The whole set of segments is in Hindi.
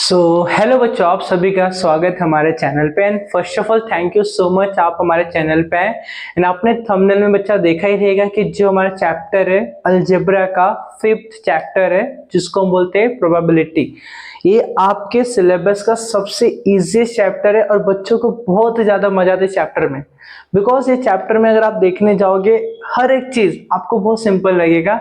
हेलो बच्चों, आप सभी का स्वागत है हमारे चैनल पे। And first of all thank you so much, आप हमारे चैनल पे हैं। एंड आपने थंबनेल में बच्चा देखा ही रहेगा कि जो हमारा चैप्टर है अलजेब्रा का 5th चैप्टर है, जिसको हम बोलते हैं प्रोबेबिलिटी। ये आपके सिलेबस का सबसे इजीएस्ट चैप्टर है और बच्चों को बहुत ज्यादा मजा आता है चैप्टर में। बिकॉज ये चैप्टर में अगर आप देखने जाओगे हर एक चीज आपको बहुत सिंपल लगेगा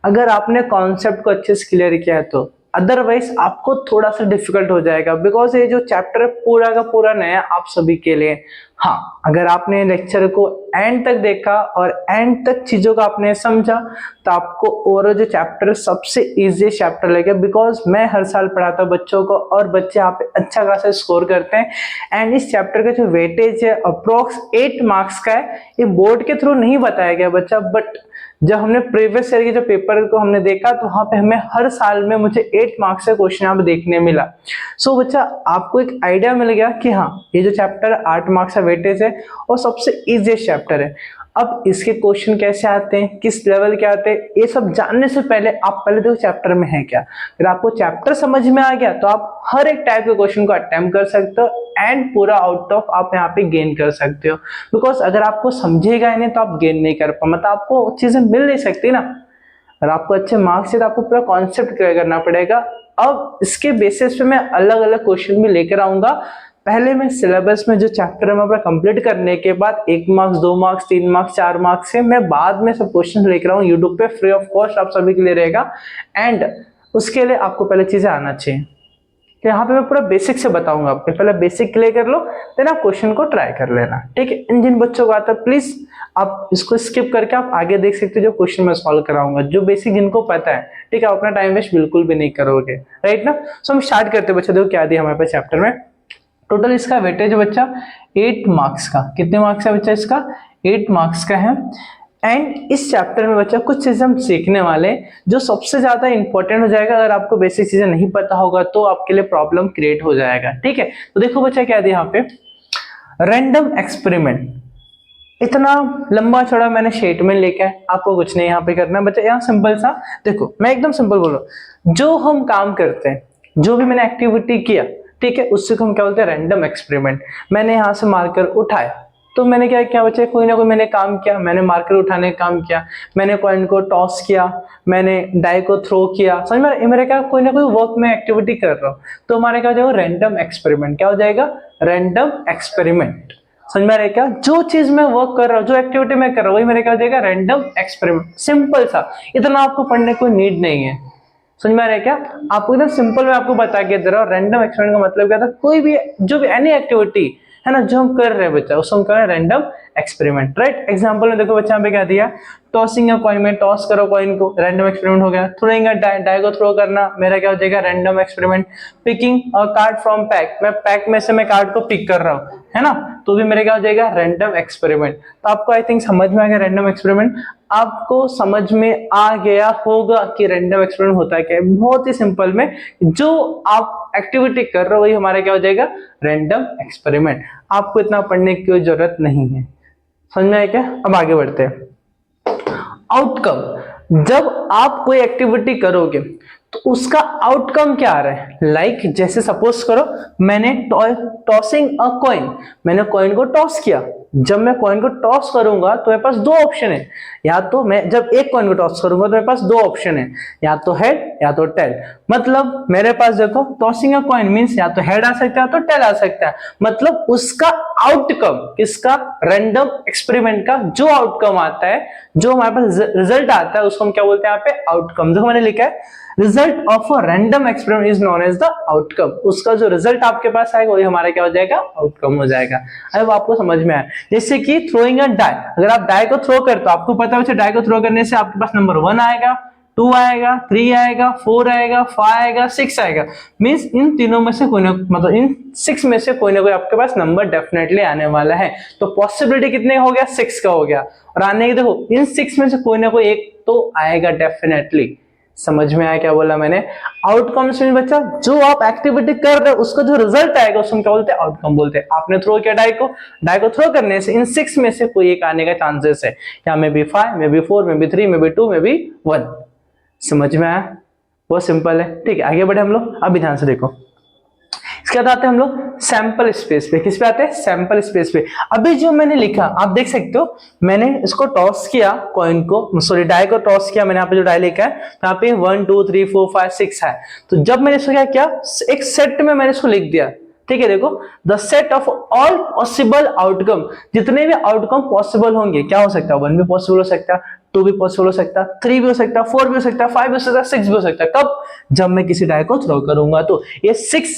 अगर आपने कॉन्सेप्ट को अच्छे से क्लियर किया है तो। अदरवाइज आपको थोड़ा सा डिफिकल्ट हो जाएगा बिकॉज ये जो चैप्टर है पूरा का पूरा नया आप सभी के लिए। हाँ, अगर आपने लेक्चर को एंड तक देखा और एंड तक चीजों को आपने समझा तो आपको ओवरऑल जो चैप्टर सबसे इजी चैप्टर लगेगा। बिकॉज मैं हर साल पढ़ाता हूँ बच्चों को और बच्चे यहाँ पे अच्छा खासा स्कोर करते हैं। एंड इस चैप्टर का जो वेटेज है अप्रोक्स 8 मार्क्स का है। ये बोर्ड के थ्रू नहीं बताया गया बच्चा, बट जब हमने प्रीवियस ईयर के जो पेपर को हमने देखा तो वहां पे हमें हर साल में मुझे 8 मार्क्स का क्वेश्चन यहाँ पे देखने मिला। सो बच्चा आपको एक आइडिया मिल गया कि हाँ, ये जो चैप्टर 8 मार्क्स का वेटेज है और सबसे इजीएस्ट चैप्टर है। अब इसके क्वेश्चन कैसे आते हैं, किस लेवल के आते हैं, ये सब जानने से पहले आप पहले देखो चैप्टर में है क्या। अगर आपको चैप्टर समझ में आ गया तो आप हर एक टाइप के क्वेश्चन को अटेम्प्ट कर सकते हो एंड पूरा आउट ऑफ आप यहाँ पे गेन कर सकते हो। बिकॉज अगर आपको समझेगा ही नहीं तो आप गेन नहीं कर पा, मतलब आपको चीजें मिल नहीं सकती ना। अगर आपको अच्छे मार्क्स है तो आपको पूरा कॉन्सेप्ट क्लियर करना पड़ेगा। अब इसके बेसिस पे मैं अलग अलग क्वेश्चन भी लेकर आऊंगा। पहले मैं सिलेबस में जो चैप्टर है अपना कंप्लीट करने के बाद 1 मार्क्स 2 मार्क्स 3 मार्क्स 4 मार्क्स से मैं बाद में सब क्वेश्चन लेकर आऊँ यूट्यूब पे फ्री ऑफ कॉस्ट, आप सभी के लिए रहेगा। एंड उसके लिए आपको पहले चीजें आना चाहिए। तो यहाँ पे मैं पूरा बेसिक से बताऊंगा आपको, पहले बेसिक क्लियर कर लो देन आप क्वेश्चन को ट्राई कर लेना, ठीक है। इन जिन बच्चों को आता है प्लीज आप इसको स्किप करके आप आगे देख सकते हो जो क्वेश्चन मैं सॉल्व कराऊंगा, जो बेसिक जिनको पता है, ठीक है। अपना टाइम वेस्ट बिल्कुल भी नहीं करोगे, राइट ना। सो हम स्टार्ट करते हैं बच्चा। देखो क्या दिया हमारे पास चैप्टर में। टोटल इसका वेटेज है बच्चा 8 मार्क्स का। कितने मार्क्स है बच्चा इसका? 8 मार्क्स का है। एंड इस चैप्टर में बच्चा कुछ चीजें हम सीखने वाले जो सबसे ज्यादा इंपॉर्टेंट हो जाएगा। अगर आपको बेसिक चीजें नहीं पता होगा तो आपके लिए प्रॉब्लम क्रिएट हो जाएगा, ठीक है। तो देखो बच्चा क्या दिया यहाँ पे, रैंडम एक्सपेरिमेंट। इतना लंबा चौड़ा मैंने स्टेटमेंट लेके आया, आपको कुछ नहीं यहाँ पे करना बच्चा। यहाँ सिंपल सा देखो, मैं एकदम सिंपल बोल रहा हूँ। जो हम काम करते हैं, जो भी मैंने एक्टिविटी किया, ठीक है, उससे हम क्या बोलते हैं, रैंडम एक्सपेरिमेंट। मैंने यहाँ से मार्कर उठाया तो मैंने क्या किया बच्चे, कोई ना कोई मैंने काम किया। मैंने मार्कर उठाने का काम किया, मैंने कॉइन को टॉस किया, मैंने डाई को थ्रो किया। समझ में मेरे क्या, कोई ना कोई वर्क में एक्टिविटी कर रहा हूँ तो हमारे क्या हो जाएगा, रैंडम एक्सपेरिमेंट। क्या हो जाएगा, रैंडम एक्सपेरिमेंट। समझ में आ रहा है क्या, जो चीज मैं वर्क कर रहा हूँ, जो एक्टिविटी मैं कर रहा हूँ, वही मेरे क्या हो जाएगा, रैंडम एक्सपेरिमेंट। सिंपल सा, इतना आपको पढ़ने को नीड नहीं है। समझ में आ रहा है क्या, आपको एकदम सिंपल में आपको बता के दे रहा हूँ। रैंडम एक्सपेरिमेंट का मतलब क्या था, कोई भी जो भी एनी एक्टिविटी है ना जो हम कर रहे हैं बच्चा, उसको हम कर रहे हैं रैंडम एक्सपेरिमेंट, राइट। एग्जांपल में देखो बच्चा यहाँ पे क्या दिया, टॉसिंग अ कॉइन, में टॉस करो कॉइन को, रैंडम एक्सपेरिमेंट हो गया। थ्रोइंग अ डाई, डाई को थ्रो करना, मेरा क्या हो जाएगा, random experiment. Picking a card from pack, मैं पैक में से मैं कार्ड को पिक कर रहा हूँ, है ना, तो भी मेरे क्या हो जाएगा, रैंडम एक्सपेरिमेंट। तो आपको आई थिंक समझ में आ गया रैंडम एक्सपेरिमेंट। आपको समझ में आ गया होगा कि रैंडम एक्सपेरिमेंट होता है क्या। बहुत ही सिंपल में जो आप एक्टिविटी कर रहे हो वही हमारा क्या हो जाएगा, रैंडम एक्सपेरिमेंट। आपको इतना पढ़ने की कोई जरूरत नहीं है। समझ में आया क्या। अब आगे बढ़ते हैं। आउटकम, जब आप कोई एक्टिविटी करोगे तो उसका आउटकम क्या आ रहा है। लाइक जैसे सपोज करो मैंने टॉसिंग अ कॉइन, मैंने कॉइन को टॉस किया। जब मैं कॉइन को टॉस करूंगा तो मेरे पास दो ऑप्शन है, या तो मैं जब एक कॉइन को टॉस करूंगा तो मेरे पास दो ऑप्शन है, या तो हेड या तो टेल। मतलब मेरे पास देखो टॉसिंग अ कॉइन मींस या तो हेड आ सकता है तो टेल आ सकता है। मतलब उसका आउटकम, किसका, रैंडम एक्सपेरिमेंट का जो आउटकम आता है, जो हमारे पास रिजल्ट आता है, उसको हम क्या बोलते हैं यहाँ पे, आउटकम। देखो मैंने लिखा है result of a random experiment is known as the outcome. उसका जो रिजल्ट आपके पास आएगा वही हमारा क्या हो जाएगा, आउटकम हो जाएगा। अब आपको समझ में आया, जैसे कि थ्रोइंग अ डाई, अगर आप डाई को थ्रो करते हो, आपको पता है डाई को थ्रो करने से आपके पास नंबर 1 आएगा, 2 आएगा, 3 आएगा, 4 आएगा, 5 आएगा, 6 आएगा। मींस इन तीनों में से कोई ना, मतलब इन 6 में से कोई ना कोई आपके पास नंबर डेफिनेटली आने वाला है। तो पॉसिबिलिटी कितने हो गया, 6 का हो गया। और आने की देखो इन 6 में से कोई ना कोई एक तो आएगा डेफिनेटली। समझ में आया क्या बोला मैंने। आउटकम्स में बच्चा जो आप एक्टिविटी कर रहे हो उसका जो रिजल्ट आएगा उसको क्या बोलते हैं, आउटकम बोलते हैं। आपने थ्रो किया डाई को, डाई को थ्रो करने से इन 6 में से कोई एक आने का चांसेस है, या may be 5, may be 4, may be 3, may be 2, may be 1। समझ में आया, बहुत सिंपल है, ठीक है। आगे बढ़े हम लोग, अभी ध्यान से देखो। उसके बाद आते हैं हम लोग सैंपल स्पेस पे। किस पे आते हैं? सैंपल स्पेस पे। अभी जो मैंने लिखा आप देख सकते हो, मैंने इसको टॉस किया, कॉइन को, सॉरी डाई को टॉस किया मैंने। यहाँ पे जो डाई लिखा है तो यहाँ पे 1 2 3 4 5 6 है। तो जब मैंने इसको क्या किया, एक सेट में मैंने इसको लिख दिया, ठीक है। देखो, the set of all possible outcome, जितने भी आउटकम पॉसिबल होंगे, क्या हो सकता है, 1 भी पॉसिबल हो सकता है, 2 भी पॉसिबल हो सकता है, 3 भी हो सकता है, 4 भी हो सकता है, 5 भी हो सकता है, 6 भी हो सकता है। कब? जब मैं किसी डाई को थ्रो करूंगा। तो ये 6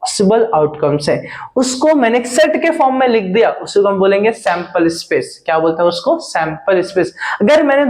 पॉसिबल आउटकम्स है, उसको मैंने एक सेट के फॉर्म में लिख दिया, उसको हम बोलेंगे सैंपल स्पेस। क्या बोलते हैं उसको? Sample space. अगर मैंने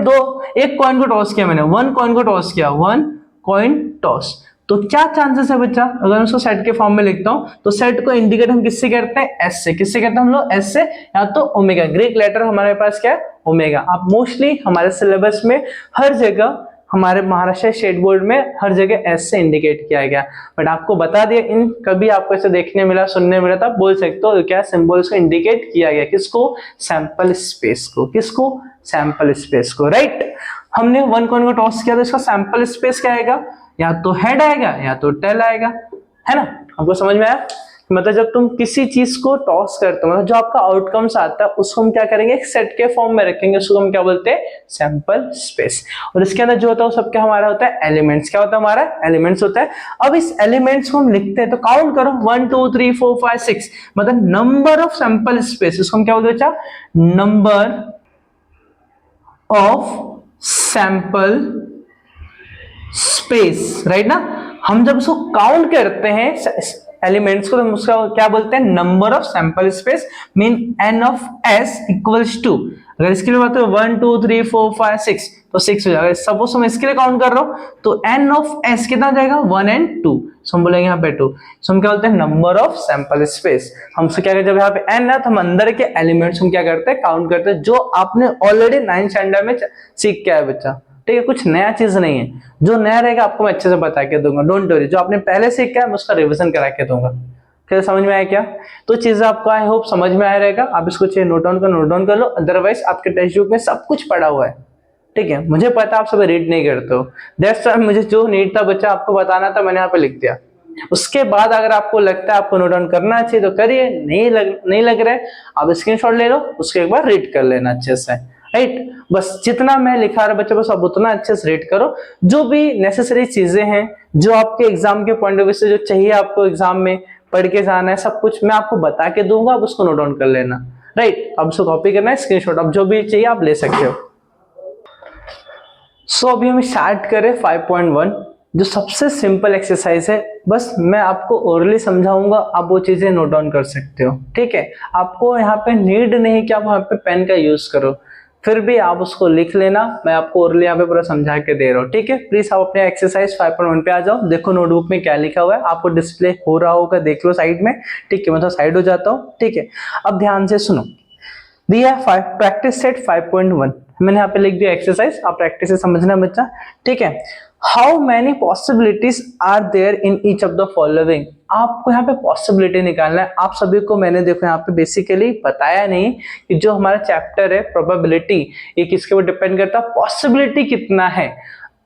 एक कॉइन को टॉस किया, मैंने 1 कॉइन को टॉस किया, 1 कॉइन टॉस, तो क्या चांसेस है बच्चा, अगर मैं उसको सेट के फॉर्म में लिखता हूं तो सेट को इंडिकेट हम किससे करते हैं? एस से। किससे करते हैं हम लोग? एस से, या तो ओमेगा, ग्रीक लेटर हमारे पास क्या है? ओमेगा। आप मोस्टली हमारे सिलेबस में हर जगह, हमारे महाराष्ट्र स्टेट बोर्ड में हर जगह एस से इंडिकेट किया गया, बट आपको बता दिया, इन कभी आपको ऐसे देखने मिला, सुनने मिला, तो बोल सकते हो क्या सिंबल्स को इंडिकेट किया गया, किसको? सैंपल स्पेस को। किसको? सैंपल स्पेस को, राइट। हमने 1 कॉइन को टॉस किया तो इसका सैंपल स्पेस क्या आएगा? या तो हेड आएगा या तो टेल आएगा, है ना। हमको समझ में आया? मतलब जब तुम किसी चीज को टॉस करते हो, मतलब जो आपका आउटकम्स आता है उसको हम क्या करेंगे? एक सेट के फॉर्म में रखेंगे, उसको हम क्या बोलते हैं? Sample space. और इसके अंदर जो होता है वो सब क्या हमारा होता है? एलिमेंट्स। क्या होता है हमारा? एलिमेंट्स होता है। अब इस एलिमेंट्स को हम लिखते हैं तो काउंट करो, 1 2 3 4 5 6, मतलब नंबर ऑफ सैंपल स्पेस। इसको हम क्या बोलते हैं बच्चा? Number of sample space, right ना। हम जब उसको काउंट करते हैं एलिमेंट्स को, तो हम उसका क्या बोलते हैं? Number of sample space, mean n of S equals to, अगर इसके लिए बात है 1 2 3 4 5 6 तो 6 हो जाएगा। सपोज हम इसके लिए काउंट कर रहा हूं तो एन ऑफ एस कितना हो जाएगा? 1 एंड 2, सो हम बोलेंगे यहाँ पे 2, सो हम क्या बोलते हैं? Number of sample space. हमसे क्या, जब यहाँ पे एन है तो हम अंदर के एलिमेंट्स हम क्या करते हैं? काउंट करते हैं, जो आपने ऑलरेडी 9th स्टैंडर्ड में सीख के आए बच्चा, ठीक है। कुछ नया चीज नहीं है, जो नया रहेगा आपको मैं अच्छे से बता के दूंगा, डोंट वरी। जो आपने पहले सीख के मैं उसका रिवीजन करा के दूंगा। फिर समझ में आया क्या? तो चीजें आपको आई होप समझ में आया रहेगा। आप इसको चाहिए नोट डाउन कर लो, अदरवाइज आपके टेक्स्ट बुक में सब कुछ पढ़ा हुआ है, ठीक है। मुझे पता आप सब रीड नहीं करते हो, दैट्स व्हाई मुझे जो नीड था बच्चा आपको बताना था, मैंने यहाँ पे लिख दिया। उसके बाद अगर आपको लगता है आपको नोट डाउन करना चाहिए तो करिए, नहीं लग रहा है आप स्क्रीनशॉट ले लो, उसको एक बार रीड कर लेना अच्छे से, राइट। बस जितना मैं लिखा रहा बच्चे, बस आप उतना अच्छे से रीड करो। जो भी नेसेसरी चीजें हैं, जो आपके एग्जाम के पॉइंट ऑफ व्यू से जो चाहिए आपको एग्जाम में पढ़ के जाना है, सब कुछ मैं आपको बता के दूंगा, आप उसको नोट डाउन कर लेना, राइट। अब उसको कॉपी करना है, स्क्रीनशॉट अब जो भी चाहिए आप ले सकते हो। सो अभी हम स्टार्ट करें 5.1, जो सबसे सिंपल एक्सरसाइज है। बस मैं आपको ओरली समझाऊंगा, आप वो चीजें नोट डाउन कर सकते हो, ठीक है। आपको यहाँ पे नीड नहीं कि आप वहां पे पेन का यूज करो, फिर भी आप उसको लिख लेना, मैं आपको ओरली यहाँ पे पूरा समझा के दे रहा हूँ, ठीक है। प्लीज आप अपने एक्सरसाइज 5.1 पे आ जाओ। देखो नोटबुक में क्या लिखा हुआ है, आपको डिस्प्ले हो रहा होगा, देख लो साइड में, ठीक है। मैं तो साइड हो जाता हूँ, ठीक है। अब ध्यान से सुनो, दिया प्रैक्टिस सेट 5.1, मैंने यहाँ पे लिख दिया एक्सरसाइज, आप प्रैक्टिस से समझना बच्चा, ठीक है। How many possibilities are there in each of the following, आपको यहाँ पे पॉसिबिलिटी निकालना है। आप सभी को मैंने देखो यहाँ पे बेसिकली बताया नहीं कि जो हमारा चैप्टर है प्रोबेबिलिटी, ये किसके ऊपर डिपेंड करता है? पॉसिबिलिटी कितना है,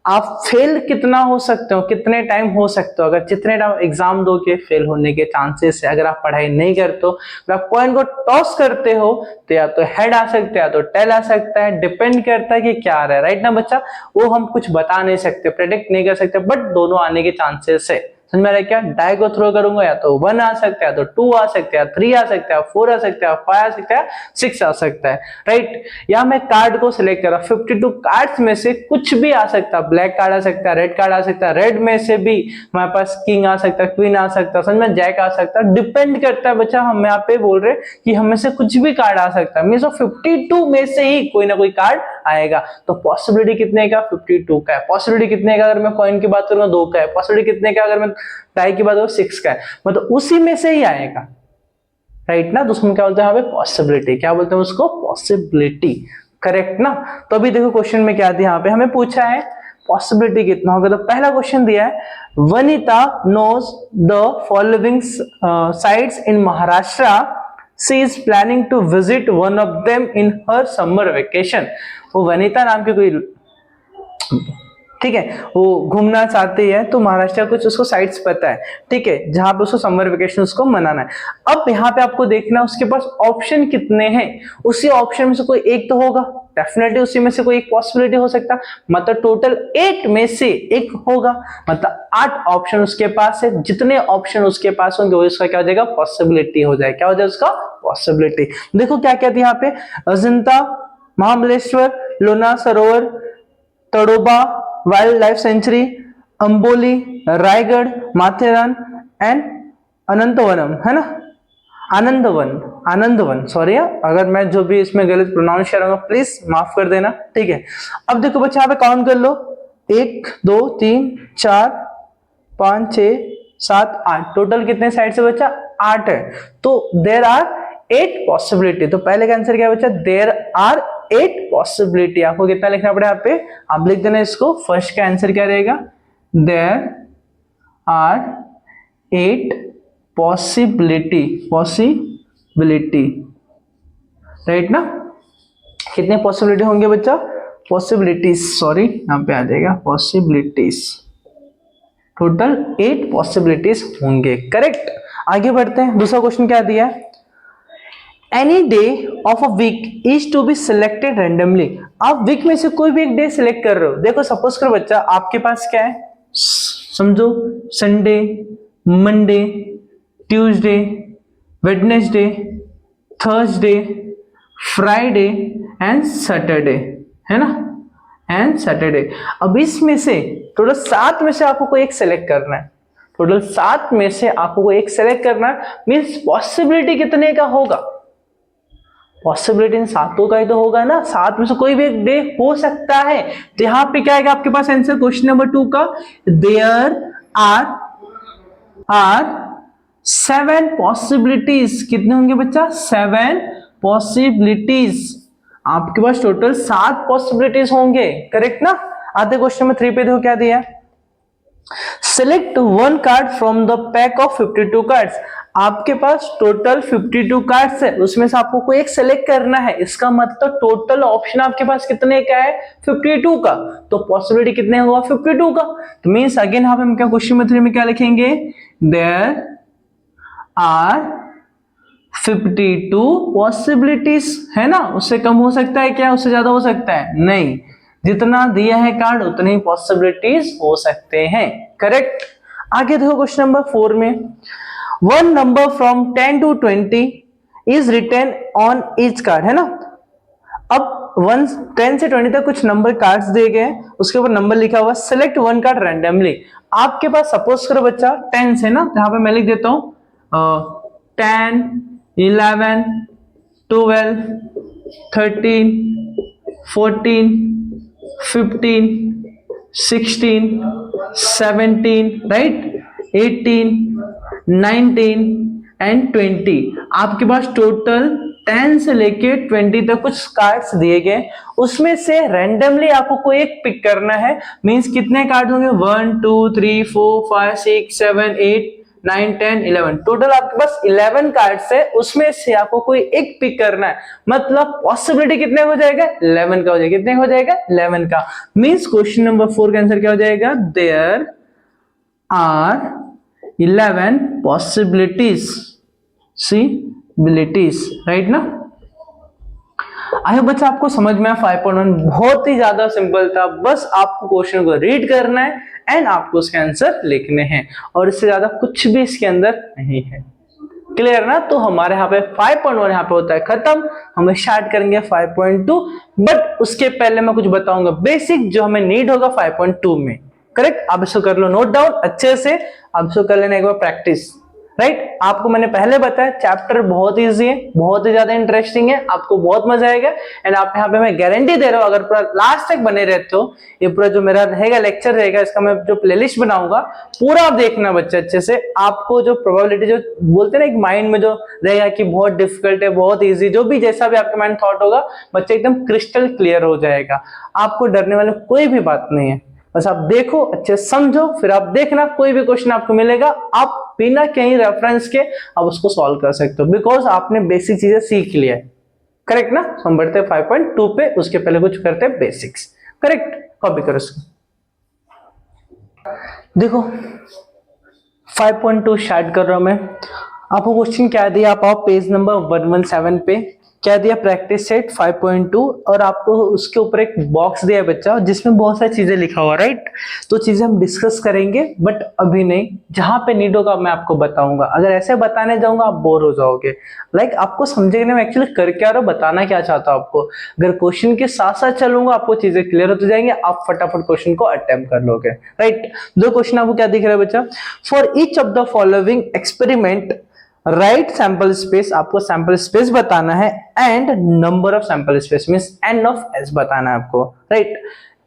आप फेल कितना हो सकते हो, कितने टाइम हो सकते हो। अगर जितने टाइम एग्जाम दोगे फेल होने के चांसेस है। अगर आप पढ़ाई नहीं करते हो, अगर आप कॉइन को टॉस करते हो तो या तो हेड आ सकता है या तो टेल आ सकता है, डिपेंड करता है कि क्या आ रहा है, राइट ना बच्चा। वो हम कुछ बता नहीं सकते, प्रेडिक्ट नहीं कर सकते, बट दोनों आने के चांसेस है। समझ में आ रहा है क्या? डाई को थ्रो करूंगा, या तो 1 आ सकता है, या तो 2 आ सकता है, 3 आ सकता है, 4 आ सकता है, 5 आ सकता है, 6 आ सकता है, राइट। या मैं कार्ड को सिलेक्ट करा, 52 कार्ड्स में से कुछ भी आ सकता है, ब्लैक कार्ड आ सकता है, रेड कार्ड आ सकता है, रेड में से भी हमारे पास किंग आ सकता है, क्वीन आ सकता है, समझ में, जैक आ सकता है, डिपेंड करता है बच्चा। हम यहाँ पे बोल रहे कि हमें से कुछ भी कार्ड आ सकता है, मींस 52 में से ही कोई ना कोई कार्ड आएगा। तो पॉसिबिलिटी कितने का? 52 का है। पॉसिबिलिटी कितने का अगर मैं कॉइन की बात करूँ 2 का है। पॉसिबिलिटी कितने का अगर मैं टाई की बात करूँ 6 का है, मतलब उसी में से ही आएगा, राइट ना। तो उसको क्या बोलते हैं यहाँ पे? पॉसिबिलिटी। क्या बोलते हैं उसको? पॉसिबिलिटी, करेक्ट ना। तो अभी देखो क्वेश्चन में क्या दिया, यहाँ पे हमें पूछा है पॉसिबिलिटी कितना होगा। तो पहला क्वेश्चन दिया है, Vanita knows the following sites in Maharashtra, she is planning to visit one of them in her summer vacation. वो वनिता नाम की कोई, ठीक है, वो घूमना चाहती है तो महाराष्ट्र कुछ उसको साइट्स पता है, ठीक है, जहां पे उसको समर वेकेशन उसको मनाना है। अब यहाँ पे आपको देखना है उसके पास ऑप्शन कितने हैं, उसी ऑप्शन में से कोई एक तो होगा, डेफिनेटली उसी में से कोई एक पॉसिबिलिटी हो सकता है, मतलब टोटल 8 में से एक होगा, मतलब 8 ऑप्शन उसके पास है, जितने ऑप्शन उसके पास होंगे वो उसका क्या हो जाएगा, पॉसिबिलिटी हो जाएगा, क्या हो जाएगा उसका, पॉसिबिलिटी। देखो क्या कहते हैं यहाँ पे, Ajanta, Mahabaleshwar, Lonar Sarovar, Tadoba wild life sanctuary, Amboli, Raigad, Matheran and Anantvanam, है ना, आनंदवन सॉरी, अगर मैं जो भी इसमें गलत प्रोनाउंस कर रहा हूँ प्लीज माफ कर देना, ठीक है। अब देखो बच्चा यहाँ पे काउंट कर लो, 1 2 3 4 5 6 7 8, टोटल कितने साइड से बच्चा, 8 है, तो देयर आर 8 पॉसिबिलिटी। तो पहले का आंसर क्या है बच्चा, देयर आर 8 पॉसिबिलिटी। आपको कितना लिखना पड़ेगा यहाँ पे, आप लिख देना इसको, फर्स्ट का आंसर क्या रहेगा, देयर आर 8 पॉसिबिलिटी, राइट ना, कितने पॉसिबिलिटी होंगे बच्चा, पॉसिबिलिटीज, सॉरी यहाँ पे आ जाएगा पॉसिबिलिटीज, टोटल 8 पॉसिबिलिटीज होंगे, करेक्ट। आगे बढ़ते हैं, दूसरा क्वेश्चन क्या दिया है, any day of a week is to be selected randomly. आप वीक में से कोई भी एक डे सिलेक्ट कर रहे हो, देखो सपोज करो बच्चा आपके पास क्या है, समझो Sunday, Monday, Tuesday, Wednesday, Thursday, Friday and Saturday, है ना, एंड सैटरडे। अब इसमें से टोटल 7 में से आपको कोई एक सेलेक्ट करना है, टोटल 7 में से आपको कोई एक सेलेक्ट करना है, मींस पॉसिबिलिटी कितने का होगा, पॉसिबिलिटी इन 7 का ही तो होगा ना, 7 में से कोई भी एक डे हो सकता है। तो यहां पे क्या आएगा आपके पास आंसर क्वेश्चन नंबर 2 का, देयर आर 7 पॉसिबिलिटीज, कितने होंगे बच्चा, 7 पॉसिबिलिटीज, आपके पास टोटल 7 पॉसिबिलिटीज होंगे, करेक्ट ना। आते क्वेश्चन नंबर 3 पे देखो क्या दिया, select 1 card from the pack of 52 cards. आपके पास टोटल 52 कार्ड्स है, उसमें से आपको कोई एक सेलेक्ट करना है, इसका मतलब टोटल ऑप्शन आपके पास कितने का है, 52 का, तो पॉसिबिलिटी कितने होगा, 52 का। तो मींस अगेन यहाँ पे हम क्या क्वेश्चन नंबर 3 में क्या लिखेंगे, देयर आर 52 पॉसिबिलिटीज, है ना, उससे कम हो सकता है क्या, उससे ज्यादा हो सकता है नहीं, जितना दिया है कार्ड उतनी ही पॉसिबिलिटीज हो सकते हैं, करेक्ट। आगे देखो क्वेश्चन नंबर 4 में, 1 number from 10 to 20 is written on each card, है ना। अब 10 से 20 तक कुछ नंबर कार्ड्स दिए गए, उसके ऊपर नंबर लिखा हुआ, सिलेक्ट 1 कार्ड रैंडमली। आपके पास सपोज करो बच्चा 10 है ना, यहां पे मैं लिख देता हूं 10 11 12 13 14 15 16 17 राइट, 18 19 एंड 20। आपके पास टोटल 10 से लेके 20 तक कुछ कार्ड्स दिए गए, उसमें से रैंडमली आपको कोई एक पिक करना है, मींस कितने कार्ड होंगे, 1 2 3 4 5 6 7 8 9 10 11, टोटल आपके पास 11 कार्ड्स है, उसमें से आपको कोई एक पिक करना है, मतलब पॉसिबिलिटी कितने हो जाएगा, 11 का हो जाएगा, कितने हो जाएगा, 11 का। मींस क्वेश्चन नंबर 4 का आंसर क्या हो जाएगा, देयर आर 11 पॉसिबिलिटीज, राइट ना। आई होप बच्चा आपको समझ में आया, 5.1 बहुत ही ज्यादा सिंपल था, बस आपको क्वेश्चन को रीड करना है एंड आपको उसके आंसर लिखने हैं, और इससे ज्यादा कुछ भी इसके अंदर नहीं है, क्लियर ना। तो हमारे यहाँ पे 5.1 यहाँ पे होता है खत्म, हम स्टार्ट करेंगे 5.2, बट उसके पहले मैं कुछ बताऊंगा बेसिक जो हमें नीड होगा 5.2 में, करेक्ट। आप इसको कर लो नोट डाउन अच्छे से, आप इसको कर लेना एक बार प्रैक्टिस, राइट। आपको मैंने पहले बताया चैप्टर बहुत इजी है, बहुत ही ज्यादा इंटरेस्टिंग है, आपको बहुत मजा आएगा, एंड आप यहाँ पे मैं गारंटी दे रहा हूँ अगर पूरा लास्ट तक बने रहते हो, ये पूरा जो मेरा रहेगा लेक्चर रहेगा, इसका मैं जो प्लेलिस्ट बनाऊंगा पूरा आप देखना बच्चे अच्छे से, आपको जो प्रोबेबिलिटी जो बोलते हैं ना एक माइंड में जो रहेगा कि बहुत डिफिकल्ट है बहुत ईजी, जो भी जैसा भी आपके माइंड थॉट होगा बच्चे एकदम क्रिस्टल क्लियर हो जाएगा, आपको डरने वाले कोई भी बात नहीं है, बस आप देखो अच्छे समझो, फिर आप देखना कोई भी क्वेश्चन आपको मिलेगा आप बिना कहीं रेफरेंस के आप उसको सॉल्व कर सकते हो, बिकॉज आपने बेसिक चीजें सीख लिया है, करेक्ट ना। हम बढ़ते हैं 5.2 पे, उसके पहले कुछ करते हैं बेसिक्स, करेक्ट। कॉपी करो इसको। देखो 5.2 स्टार्ट कर रहा हूं मैं। आपको क्वेश्चन क्या दिया, आप आओ पेज नंबर 117 पे। क्या दिया, प्रैक्टिस सेट 5.2, और आपको उसके ऊपर एक बॉक्स दिया है बच्चा जिसमें बहुत सारी चीजें लिखा हुआ, राइट। तो चीजें हम डिस्कस करेंगे बट अभी नहीं, जहां पे नीड होगा मैं आपको बताऊंगा। अगर ऐसे बताने जाऊंगा आप बोर हो जाओगे। लाइक आपको समझने में एक्चुअली कर क्या रहा हूं, बताना क्या चाहता हूं आपको। अगर क्वेश्चन के साथ साथ चलूंगा आपको चीजें क्लियर होती जाएंगे, आप फटाफट क्वेश्चन को अटेम्प्ट कर लोगे, राइट। दो क्वेश्चन आपको क्या दिख रहा है बच्चा, for each of the following experiment write sample space, आपको सैंपल स्पेस बताना है, and number of sample space means n of S बताना है आपको, राइट।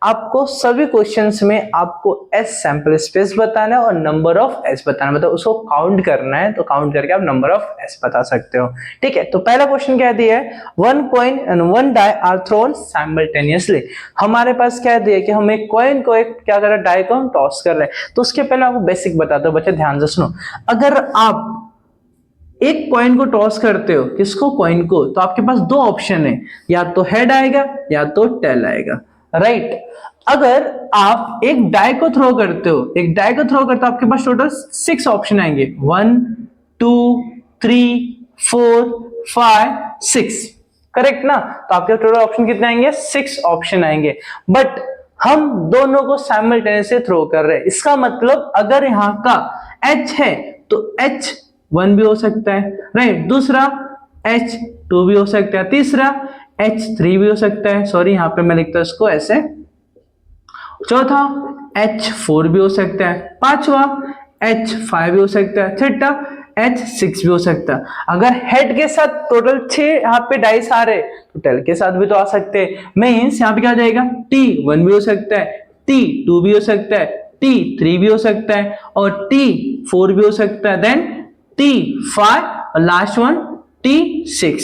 आपको सभी क्वेश्चंस में आपको एस सैंपल स्पेस बताना है और नंबर ऑफ एस बताना है, मतलब उसको काउंट करना है, तो काउंट करके आप नंबर ऑफ एस बता सकते हो, ठीक है। तो पहला क्वेश्चन क्या दिया है, 1 coin and 1 die are thrown simultaneously. हमारे पास क्या दिया कि हम एक कॉइन को एक क्या कर रहे हैं, डाई को हम टॉस कर रहे हैं। तो उसके पहले आपको बेसिक बता दो बच्चे, ध्यान से सुनो। अगर आप एक कॉइन को टॉस करते हो, किसको, कॉइन को, तो आपके पास दो ऑप्शन है, या तो हेड आएगा या तो टेल आएगा, राइट। अगर आप एक डाई को थ्रो करते हो, एक डाई को थ्रो करते हो, आपके पास टोटल 6 ऑप्शन आएंगे, 1 2 3 4 5 6, करेक्ट ना। तो आपके टोटल ऑप्शन कितने आएंगे, 6 ऑप्शन आएंगे। बट हम दोनों को साइमल्टेनियसली थ्रो कर रहे हैं, इसका मतलब अगर यहां का H है तो H1 भी हो सकता है, राइट। दूसरा H2 भी हो सकता है, तीसरा H3 भी हो सकता है, सॉरी यहां पे मैं लिखता हूं इसको ऐसे। चौथा H4 भी हो सकता है, पांचवा H5 भी हो सकता है, छठा H6 भी हो सकता है। अगर हेड के साथ टोटल 6 यहाँ पे डाइस आ रहे, तो टेल के साथ भी तो आ सकते हैं। मींस यहाँ पे क्या हो जाएगा, T1 भी हो सकता है, T2 भी हो सकता है, T3 भी हो सकता है और T4 भी हो सकता है, देन T5 और लास्ट वन T6।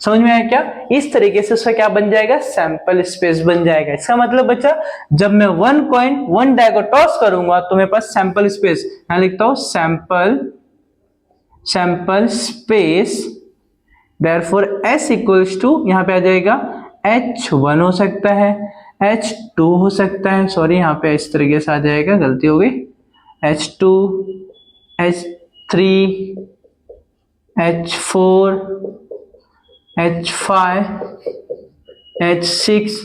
समझ में आया क्या? इस तरीके से उसका क्या बन जाएगा, सैंपल स्पेस बन जाएगा। इसका मतलब बच्चा, जब मैं 1 कॉइन 1 डाई को टॉस करूंगा तो मेरे पास सैंपल स्पेस, यहां लिखता हूं sample space, therefore S equals to, यहां पे आ जाएगा H1 हो सकता है, H2 हो सकता है, सॉरी यहां पे इस तरीके से आ जाएगा, गलती हो गई, H2 H3 H4 H5 H6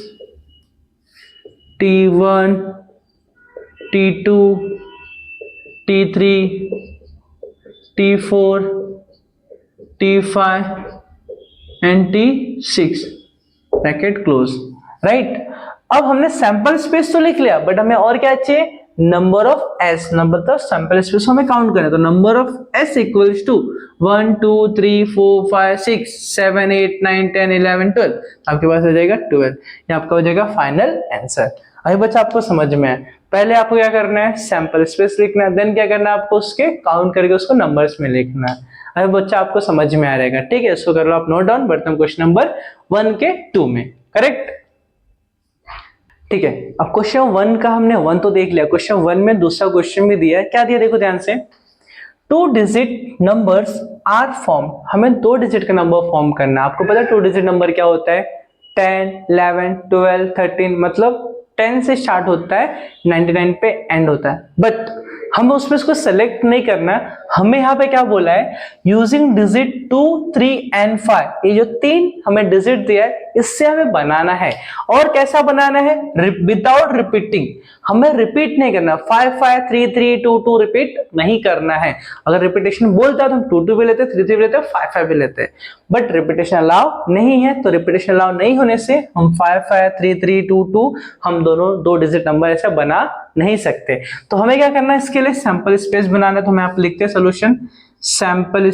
T1 T2 T3 T4 T5 and T6 bracket close, right. अब हमने सैंपल स्पेस तो लिख लिया, बट हमें और क्या चाहिए, number of S, number of sample space हमें काउंट करना है। तो number of S equals to 1 2 3 4 5 6 7 8 9 10 11 12, आपके पास हो जाएगा 12, ये आपका हो जाएगा फाइनल आंसर। अभी बच्चा आपको समझ में आए, पहले आपको क्या करना है, सैंपल स्पेस लिखना है, देन क्या करना है आपको, उसके काउंट करके उसको नंबर्स में लिखना है। अभी बच्चा आपको समझ में आ रहेगा, ठीक है। इसको कर लो आप नोट डाउन, बढ़ते हैं क्वेश्चन नंबर 1 के 2 में, करेक्ट, ठीक है। अब क्वेश्चन 1 का हमने 1 तो देख लिया, क्वेश्चन 1 में दूसरा क्वेश्चन भी दिया है, क्या दिया देखो ध्यान से, 2 डिजिट नंबर्स आर फॉर्म, हमें 2 डिजिट का नंबर फॉर्म करना है। आपको पता है 2 डिजिट नंबर क्या होता है, 10 11 12 13, मतलब 10 से स्टार्ट होता है 99 पे एंड होता है। बट हमें उसमें उसको सेलेक्ट नहीं करना है, हमें यहाँ पे क्या बोला है, यूजिंग डिजिट 2 3 एंड 5, ये जो 3 हमें डिजिट दिया है इससे हमें बनाना है। और कैसा बनाना है, विदाउट रिपीटिंग, हमें रिपीट नहीं करना, 5 5 3 3 2 2 रिपीट नहीं करना है। अगर रिपीटेशन बोलता है तो हम 2 2 भी लेते, 3 3 भी लेते, 5 5 भी लेते, बट रिपीटेशन अलाउ नहीं है। तो रिपीटेशन अलाउ नहीं होने से हम 5 5 3 3 2 2 हम दोनों 2 डिजिट नंबर ऐसे बना नहीं सकते। तो हमें क्या करना है, इसके लिए सैंपल स्पेस बनाना है। तो हम यहाँ पे लिखते हैं सोल्यूशन, सैंपल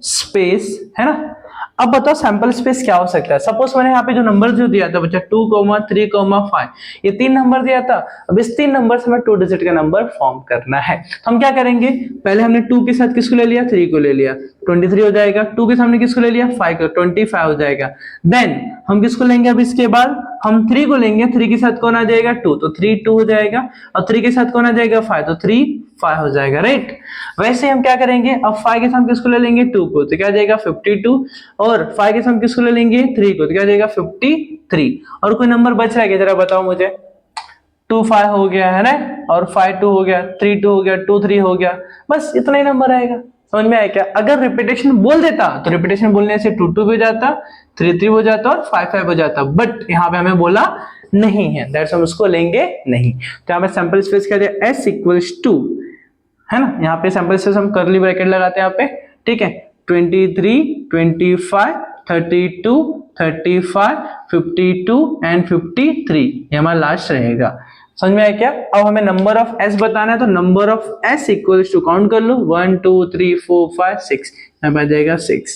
स्पेस है ना। अब बताओ सैंपल स्पेस क्या हो सकता है। सपोज मैंने यहाँ पे जो नंबर जो दिया था बच्चा 2 3 5, ये 3 नंबर दिया था। अब इस 3 नंबर से हमें 2 डिजिट का नंबर फॉर्म करना है। तो हम क्या करेंगे, पहले हमने 2 के साथ किसको ले लिया, 3 को ले लिया, 23 हो जाएगा। 2 के सामने किसको ले लिया, 5 को, 25 हो जाएगा। देन हम किसको लेंगे, अब इसके बाद हम 3 को लेंगे, 3 के साथ कौन आ जाएगा, 2, तो 3 2 हो जाएगा, और 3 के साथ कौन आ जाएगा, 5, तो 3 5 हो जाएगा, राइट। वैसे हम क्या करेंगे, अब 5 के साथ किसको ले लेंगे, 2 को, तो क्या जाएगा 52, और 5 के साथ किसको ले लेंगे, 3 को, तो क्या जाएगा 53। और कोई नंबर बच रहा है क्या, जरा बताओ मुझे, 2 5 हो गया है ना, और 5 2 हो गया, 3 2 हो गया, 2 3 हो गया, बस इतना ही नंबर आएगा। समझ में आया क्या? अगर रिपीटेशन बोल देता तो रिपीटेशन बोलने से 2 2 भी हो जाता, 3 3 हो जाता और 5 5 हो जाता, बट यहाँ पे हमें बोला नहीं है, दैट्स हम उसको लेंगे नहीं। तो यहाँ पे सैंपल स्पेस क्या दिया, s इक्वल्स टू, है ना, यहाँ पे सैंपल स्पेस हम कर्ली ब्रैकेट लगाते हैं यहाँ पे, ठीक है, 23 25 32 35 52 एंड 53, ये हमारा लास्ट रहेगा। समझ में आया क्या? अब हमें नंबर ऑफ एस बताना है, तो number of S equals to count कर लो, 1 2 3 4 5 6, यहाँ पे आ जाएगा 6।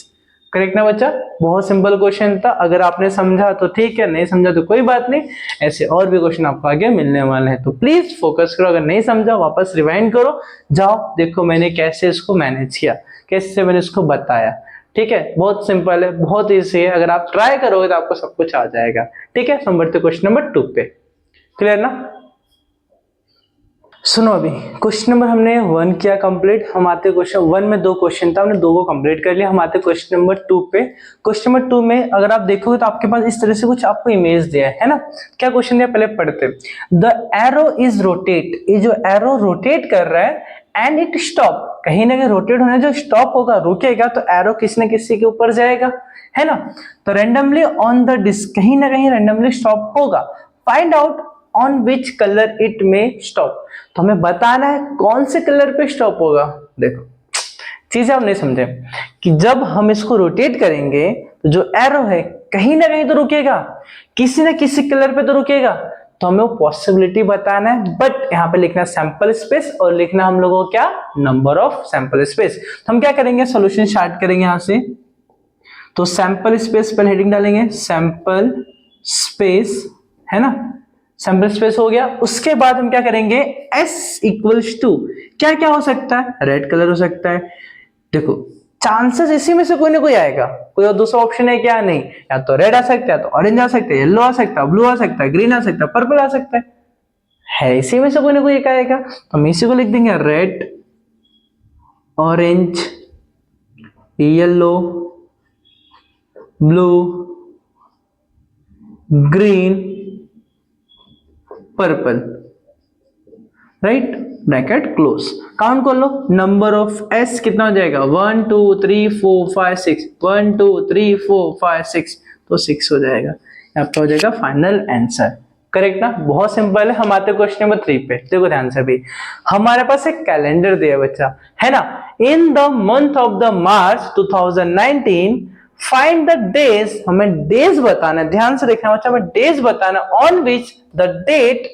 करेक्ट ना बच्चा? बहुत सिंपल क्वेश्चन था, अगर आपने समझा तो ठीक है, नहीं समझा तो कोई बात नहीं, ऐसे और भी क्वेश्चन आपको आगे मिलने वाले हैं, तो प्लीज फोकस करो। अगर नहीं समझा वापस रिवाइंड करो, जाओ देखो मैंने कैसे इसको मैनेज किया, कैसे मैंने इसको बताया, ठीक है, बहुत सिंपल है, बहुत ईजी है, अगर आप ट्राई करोगे तो आपको सब कुछ आ जाएगा। ठीक है, हम बढ़ते क्वेश्चन नंबर 2 पे। क्लियर ना? सुनो, अभी क्वेश्चन नंबर हमने 1 किया कंप्लीट, हम आते क्वेश्चन 1 में 2 क्वेश्चन था, हमने 2 को कंप्लीट कर लिया, हम आते क्वेश्चन नंबर 2 पे। क्वेश्चन नंबर 2 में अगर आप देखोगे तो आपके पास इस तरह से कुछ आपको इमेज दिया है ना, क्या क्वेश्चन दिया पहले पढ़ते। द एरो इज रोटेट, ये जो एरो रोटेट कर रहा है एंड इट स्टॉप, कहीं ना कहीं रोटेट होने जो स्टॉप होगा, रुकेगा, तो एरो किसी न किसी के ऊपर जाएगा, है ना, तो रेंडमली ऑन द डिस्क, कहीं ना कहीं रेंडमली स्टॉप होगा। Find out on which colour it में स्टॉप, तो हमें बताना है कौन से कलर पे स्टॉप होगा। देखो चीज आप नहीं समझे कि जब हम इसको रोटेट करेंगे तो जो एरो है कहीं ना कहीं तो रुकेगा, किसी ना किसी कलर पे तो रुकेगा, तो हमें वो पॉसिबिलिटी बताना है, बट यहाँ पे लिखना सैंपल स्पेस और लिखना हम लोगों को क्या, नंबर ऑफ सैंपल स्पेस। तो हम क्या करेंगे, सोल्यूशन स्टार्ट करेंगे यहां से, तो सैंपल स्पेस पहले हेडिंग डालेंगे, सैंपल स्पेस, है ना, सैंपल स्पेस हो गया। उसके बाद हम क्या करेंगे, s इक्वल्स टू, क्या क्या हो सकता है, रेड कलर हो सकता है, देखो चांसेस इसी में से कोई ना कोई आएगा, कोई और दूसरा ऑप्शन है क्या, नहीं, या तो रेड आ सकता है, तो ऑरेंज आ सकता है, येलो आ सकता है, ब्लू आ सकता है, ग्रीन आ सकता है, पर्पल आ सकता है इसी में से कोई ना कोई एक आएगा, तो हम इसी को लिख देंगे, red, orange, yellow, blue, green, purple, right, bracket close. Count कर लो, नंबर ऑफ एस कितना हो जाएगा, 1 2 3 4 5 6, 1 2 3 4 5 6, तो 6 हो जाएगा, आपका हो जाएगा फाइनल आंसर। करेक्ट ना? बहुत सिंपल है। हम आते क्वेश्चन नंबर 3 पे, देखो ध्यान से भी, हमारे पास एक कैलेंडर दिया बच्चा, है ना, in the month of the March 2019 find the days, हमें डेज बताना है, ध्यान से देखना बच्चा, हमें डेज बताना, on which the date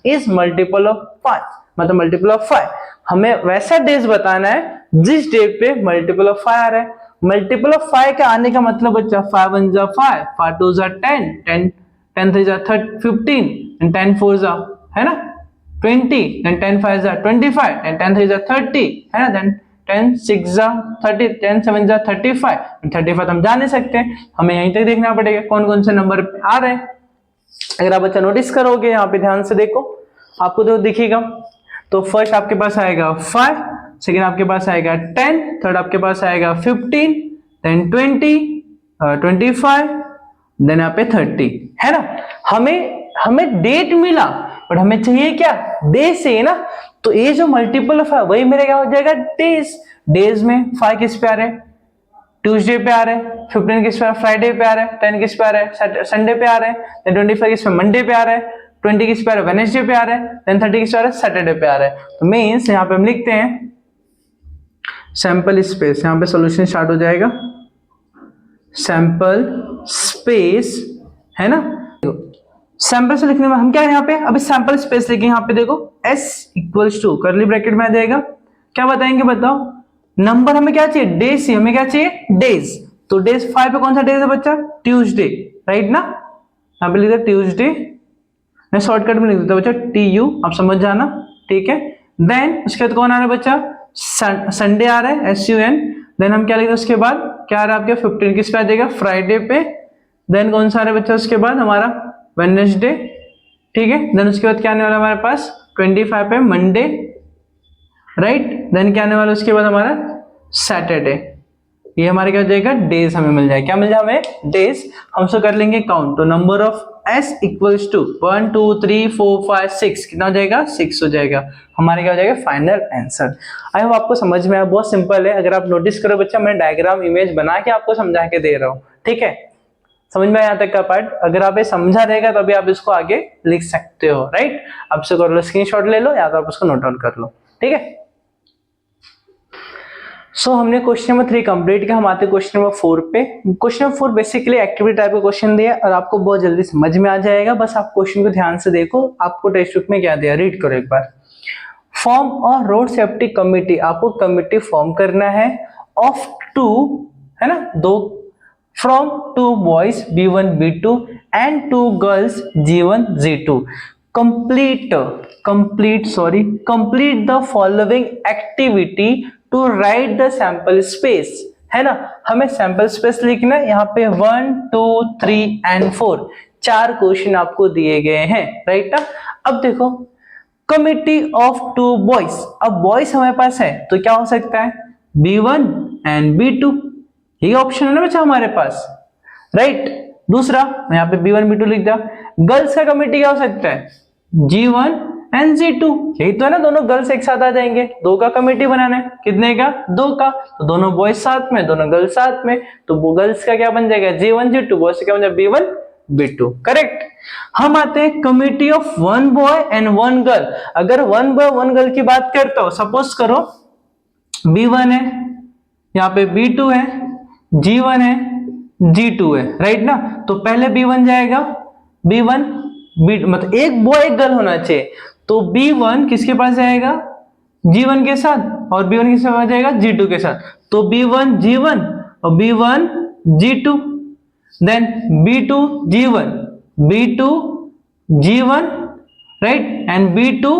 is multiple of 5, मतलब मल्टीपल ऑफ 5, हमें वैसा डेज बताना है जिस डेट पे मल्टीपल ऑफ 5 आ रहा है। मल्टीपल ऑफ 5 का आने का मतलब बच्चा 5 1 जा 5, 5 2 जा 10, 10 10 3 जा 15 and 10 4 जा, है ना, 20, then 10 5 जा 25, and 10 3 जा 30, है ना, then 10 6 जा 30, 10 7 जा 35, 35 हम जा नहीं सकते, हमें यहीं तक देखना पड़ेगा कौन कौन से नंबर आ रहे हैं। अगर आप बच्चा नोटिस करोगे, यहाँ पे ध्यान से देखो, आपको तो दिखेगा, तो फर्स्ट आपके पास आएगा 5, सेकेंड आपके पास आएगा 10, थर्ड आपके पास आएगा 15, देन 20, 25, देन यहाँ पे 30, है ना। हमें डेट मिला, बट हमें चाहिए क्या, डे से, ना, तो ये जो मल्टीपल ऑफ है वही मेरे क्या हो जाएगा, डेज। डेज में 5 किस पे आ रहे हैं, ट्यूसडे पे आ रहे हैं, 15 किस पे फ्राइडे पे आ रहे हैं, 10 किस पे आ रहे हैं, संडे पे आ रहे हैं, 25 किस पे मंडे पे आ रहे हैं, 20 किस पे आ रहे हैं, वेडनेसडे पे आ रहे हैं, देन 30 किस पे आ रहे हैं, सैटरडे पे आ रहे हैं। तो मींस यहाँ पे हम लिखते हैं सैंपल स्पेस, यहाँ पे सॉल्यूशन स्टार्ट हो जाएगा, सैंपल स्पेस, है ना, सैंपल से लिखने में हम क्या है यहाँ पे, अभी सैंपल स्पेस लिखेंगे, यहाँ पे देखो s equals to curly bracket में आ जाएगा, क्या बताएंगे बताओ, नंबर हमें क्या चाहिए, डेज, हमें क्या चाहिए, डेज, तो डेज 5 पे कौन सा डेज है बच्चा, ट्यूसडे, राइट ना, यहाँ पे लिखते ट्यूसडे, मैं शॉर्टकट में लिख देता बच्चा TU, आप समझ जाना, ठीक है। देन उसके बाद कौन आ रहा है बच्चा, संडे आ रहा है SUN, देन हम क्या लिखते हैं उसके बाद, क्या आ रहा है आपके 15 किस पे आ जाएगा, फ्राइडे पे, देन कौन सा आ रहा है बच्चा उसके बाद हमारा वेडनेसडे, ठीक है, देन उसके बाद क्या आने वाला हमारे पास 25 पे मंडे, राइट, देन क्या आने वाला उसके बाद हमारा सैटरडे, ये हमारे क्या हो जाएगा, डेज हमें मिल जाएगा। क्या मिल जाएगा हमें, डेज। हम उसको कर लेंगे काउंट, तो number of S equals to 1 2 3 4 5 6, कितना हो जाएगा, 6 हो जाएगा। हमारे क्या हो जाएगा, फाइनल आंसर। आई होप आपको समझ में आया, बहुत सिंपल है। अगर आप नोटिस करो बच्चा, मैं डायग्राम इमेज बना के आपको समझा के दे रहा हूँ, ठीक है। समझ में आया यहाँ तक का पार्ट? अगर आप ये समझा रहेगा तभी आप इसको आगे लिख सकते हो, राइट। आप इसको कर लो, स्क्रीनशॉट ले लो या तो आप उसको नोट डाउन कर लो, ठीक है। सो हमने क्वेश्चन नंबर 3 कंप्लीट किया। हम आते हैं क्वेश्चन नंबर 4 पे। Question number 4 basically activity type का क्वेश्चन दिया और आपको बहुत जल्दी समझ में आ जाएगा। बस आप क्वेश्चन को ध्यान से देखो, आपको टेक्स्ट बुक में क्या दिया, रीड करो एक बार। Form a road safety committee, आपको कमिटी फॉर्म करना है ऑफ 2, है ना, 2, from 2 boys B1 B2 and 2 girls G1 G2। complete the following activity to write the sample space, है ना। हमें सैंपल स्पेस लिखना है। यहाँ पे 1 2 3 एंड 4 4 क्वेश्चन आपको दिए गए हैं, राइट ना। अब देखो, कमिटी ऑफ 2 बॉयज, अब बॉयज हमारे पास है तो क्या हो सकता है, B1 एंड B2, ये ऑप्शन है ना बच्चा हमारे पास, राइट। दूसरा यहाँ पे B1 B2 लिख दिया। गर्ल्स का कमिटी क्या हो सकता है, G1 एंड G2, यही तो है ना, दोनों गर्ल्स एक साथ आ जाएंगे। 2 का कमिटी बनाना है, कितने का, 2 का, तो दोनों बॉयज साथ में, दोनों गर्ल्स साथ में, तो वो गर्ल्स का क्या बन जाएगा, G1 G2, बॉयज का क्या बन जाएगा, B1 B2, करेक्ट। हम आते हैं committee of 1 boy and 1 girl. अगर 1 बॉय 1 गर्ल की बात करता हूं, सपोज करो B1 है, यहाँ पे B2 है, G1 है, G2 है, राइट ना। तो पहले B1 जाएगा, B1 मतलब एक बॉय एक गर्ल होना चाहिए, तो B1 किसके पास जाएगा, G1 के साथ, और B1 किसके पास जाएगा, G2 के साथ। तो B1 G1 और B1 G2, then B2 G1 B2 G1, right, and B2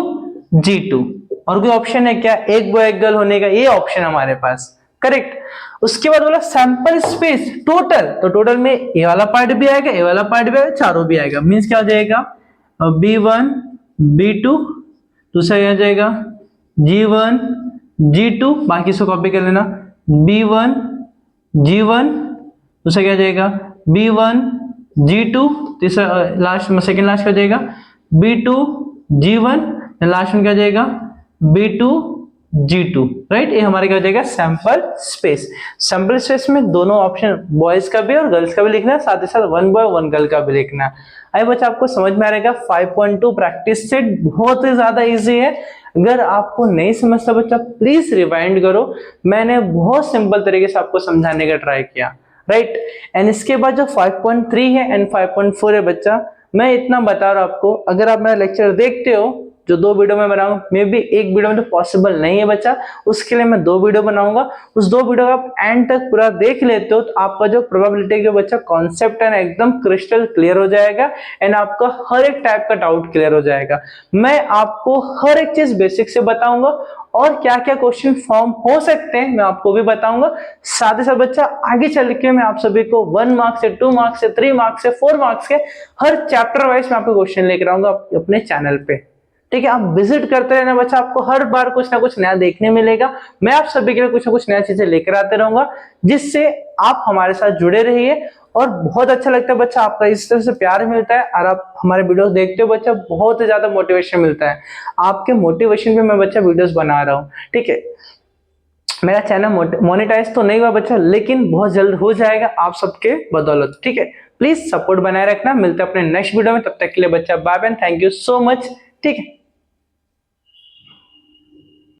G2। और कोई ऑप्शन है क्या, एक बॉय एक गर्ल होने का, ये ऑप्शन हमारे पास, करेक्ट। उसके बाद बोला सैंपल स्पेस टोटल, तो टोटल में ये वाला पार्ट भी आएगा, ये वाला पार्ट भी आएगा, चारों भी आएगा। मींस क्या हो जाएगा, B1 B2, दूसरा क्या हो जाएगा G1 G2, बाकी इसको कॉपी कर लेना, B1 G1, दूसरा क्या हो जाएगा B1 G2, तीसरा लास्ट में सेकंड लास्ट क्या हो जाएगा B2 G1, लास्ट में क्या हो जाएगा B2 G2, राइट। ये हमारे क्या हो जाएगा, सैंपल स्पेस। सैंपल स्पेस में दोनों ऑप्शन बॉयज का भी और गर्ल्स का भी लिखना है, साथ ही साथ 1 बॉय 1 गर्ल का भी लिखना है। आई बच्चा आपको समझ में आ रहेगा। 5.2 प्रैक्टिस सेट बहुत ही ज्यादा इजी है। अगर आपको नहीं समझता बच्चा, प्लीज रिवाइंड करो, मैंने बहुत सिंपल तरीके से आपको समझाने का ट्राई किया, राइट। एंड इसके बाद जो 5.3 है एंड 5.4 है बच्चा, मैं इतना बता रहा हूं आपको, अगर आप मेरा लेक्चर देखते हो, जो 2 वीडियो में बनाऊंगा, मे बी एक वीडियो में तो पॉसिबल नहीं है बच्चा, उसके लिए मैं 2 वीडियो बनाऊंगा। उस 2 वीडियो को आप एंड तक पूरा देख लेते हो तो आपका जो प्रोबेबिलिटी के बच्चा कॉन्सेप्ट है ना, एकदम क्रिस्टल क्लियर हो जाएगा एंड आपका हर एक टाइप का डाउट क्लियर हो जाएगा। मैं आपको हर एक चीज बेसिक से बताऊंगा और क्या क्या क्वेश्चन फॉर्म हो सकते हैं मैं आपको भी बताऊंगा। साथ ही साथ बच्चा आगे चल के मैं आप सभी को 1 मार्क्स से 2 मार्क्स से 3 मार्क्स से 4 मार्क्स के हर चैप्टर वाइज मैं आपको क्वेश्चन लेकर आऊंगा अपने चैनल पे, ठीक है। आप विजिट करते रहना बच्चा, आपको हर बार कुछ ना कुछ नया देखने मिलेगा। मैं आप सभी के लिए कुछ ना कुछ नया चीजें लेकर आते रहूंगा, जिससे आप हमारे साथ जुड़े रहिए। और बहुत अच्छा लगता है बच्चा, आपका इस तरह से प्यार मिलता है और आप हमारे वीडियोस देखते हो बच्चा, बहुत ही ज्यादा मोटिवेशन मिलता है। आपके मोटिवेशन पे मैं बच्चा वीडियोस बना रहा हूँ, ठीक है। मेरा चैनल मोनेटाइज तो नहीं हुआ बच्चा, लेकिन बहुत जल्द हो जाएगा आप सबके बदौलत, ठीक है। प्लीज सपोर्ट बनाए रखना। मिलते हैं अपने नेक्स्ट वीडियो में, तब तक के लिए बच्चा bye bye, thank you so much, ठीक है।